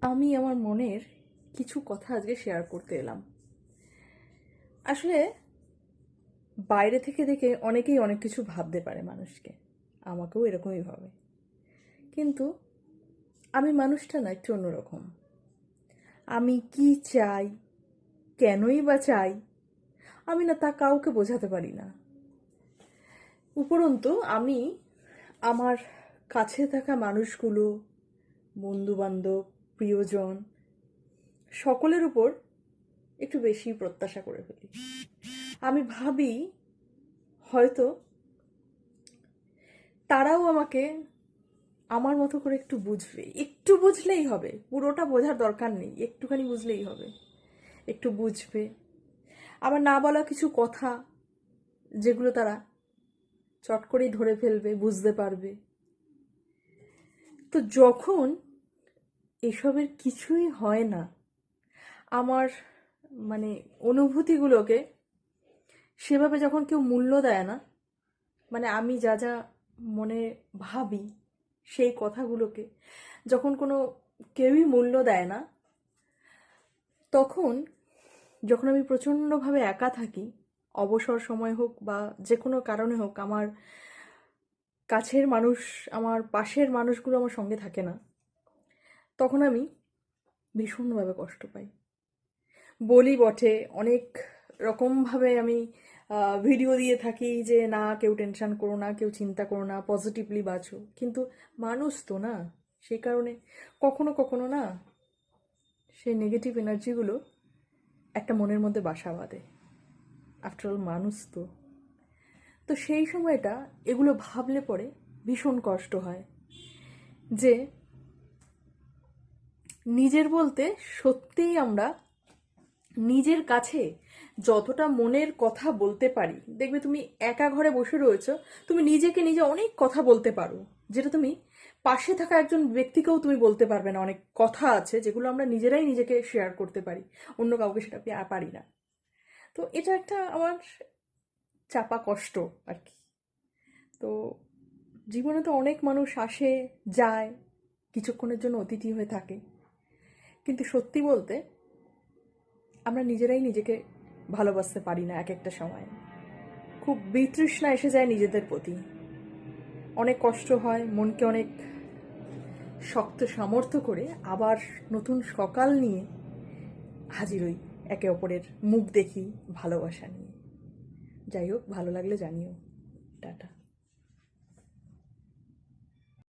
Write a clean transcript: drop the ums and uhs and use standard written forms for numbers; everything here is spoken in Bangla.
আমি আমার মনের কিছু কথা আজকে শেয়ার করতে এলাম। আসলে বাইরে থেকে দেখে অনেকেই অনেক কিছু ভাবতে পারে মানুষকে, আমাকেও এরকমই ভাবে। কিন্তু আমি মানুষটা না একটু অন্যরকম। আমি কি চাই, কেনই বা চাই, আমি না তা কাউকে বোঝাতে পারি না। উপরন্তু আমি আমার কাছে থাকা মানুষগুলো, বন্ধু বান্ধব, প্রিয়জন, সকলের উপর একটু বেশি প্রত্যাশা করে ফেলি। আমি ভাবি হয়তো তারাও আমাকে আমার মতো করে একটু বুঝবে, একটু বুঝলেই হবে, পুরোটা বোঝার দরকার নেই, একটুখানি বুঝলেই হবে, একটু বুঝবে। আমার না বলা কিছু কথা যেগুলো তারা চট করেই ধরে ফেলবে, বুঝতে পারবে। তো যখন এসবের কিছুই হয় না, আমার মানে অনুভূতিগুলোকে সেভাবে যখন কেউ মূল্য দেয় না, মানে আমি যা যা মনে ভাবি সেই কথাগুলোকে যখন কোনো কেউই মূল্য দেয় না, তখন যখন আমি প্রচণ্ডভাবে একা থাকি, অবসর সময় হোক বা যে কোনো কারণে হোক, আমার কাছের মানুষ, আমার পাশের মানুষগুলো আমার সঙ্গে থাকে না, তখন আমি ভীষণভাবে কষ্ট পাই। বলি বটে, অনেক রকমভাবে আমি ভিডিও দিয়ে থাকি যে না, কেউ টেনশন করো না, কেউ চিন্তা করো না, পজিটিভলি বাঁচো। কিন্তু মানুষ তো না, সেই কারণে কখনো কখনো না সেই নেগেটিভ এনার্জিগুলো একটা মনের মধ্যে বাসা বাঁধে। আফটারঅল মানুষ তো। তো সেই সময়টা এগুলো ভাবলে পরে ভীষণ কষ্ট হয় যে নিজের বলতে সত্যিই আমরা নিজের কাছে যতটা মনের কথা বলতে পারি, দেখবে তুমি একা ঘরে বসে রয়েছো, তুমি নিজেকে নিজে অনেক কথা বলতে পারো, যেটা তুমি পাশে থাকা একজন ব্যক্তিকেও তুমি বলতে পারবে না। অনেক কথা আছে যেগুলো আমরা নিজেরাই নিজেকে শেয়ার করতে পারি, অন্য কাউকে সেটা পারি না। তো এটা একটা আমার চাপা কষ্ট আর কি। তো জীবনে তো অনেক মানুষ আসে, যায়, কিছুক্ষণের জন্য অতিথি হয়ে থাকে, কিন্তু সত্যি বলতে আমরা নিজেরাই নিজেকে ভালোবাসতে পারি না। এক একটা সময় খুব বিতৃষ্ণা এসে যায় নিজেদের প্রতি, অনেক কষ্ট হয়, মনকে অনেক শক্ত সামর্থ্য করে আবার নতুন সকাল নিয়ে হাজির হই, একে অপরের মুখ দেখি ভালোবাসা নিয়ে। যাই হোক, ভালো লাগলে জানিও। টাটা।